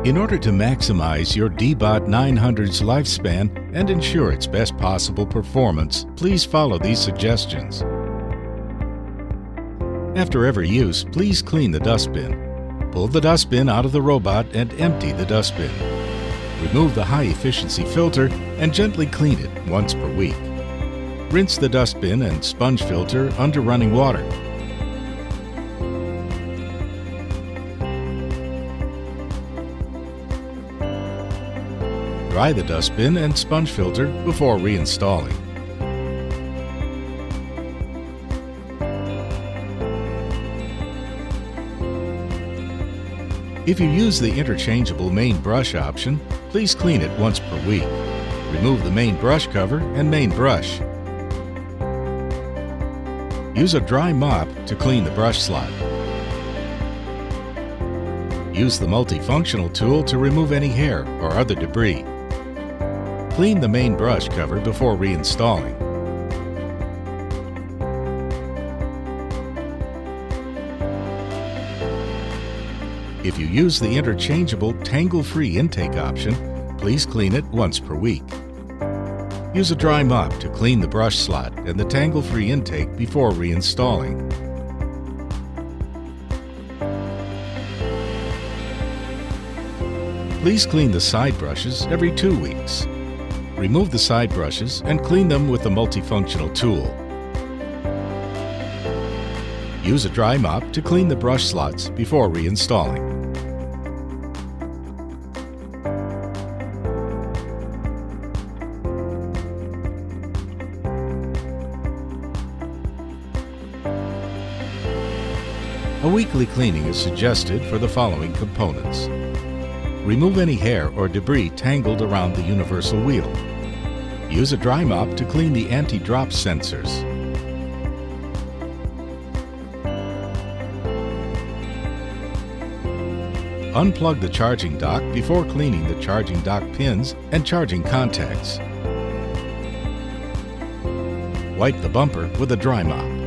In order to maximize your DEEBOT 900's lifespan and ensure its best possible performance, please follow these suggestions. After every use, please clean the dustbin. Pull the dustbin out of the robot and empty the dustbin. Remove the high-efficiency filter and gently clean it once per week. Rinse the dustbin and sponge filter under running water. Dry the dustbin and sponge filter before reinstalling. If you use the interchangeable main brush option, please clean it once per week. Remove the main brush cover and main brush. Use a dry mop to clean the brush slot. Use the multifunctional tool to remove any hair or other debris. Clean the main brush cover before reinstalling. If you use the interchangeable Tangle-Free intake option, please clean it once per week. Use a dry mop to clean the brush slot and the Tangle-Free intake before reinstalling. Please clean the side brushes every 2 weeks. Remove the side brushes and clean them with the multifunctional tool. Use a dry mop to clean the brush slots before reinstalling. A weekly cleaning is suggested for the following components. Remove any hair or debris tangled around the universal wheel. Use a dry mop to clean the anti-drop sensors. Unplug the charging dock before cleaning the charging dock pins and charging contacts. Wipe the bumper with a dry mop.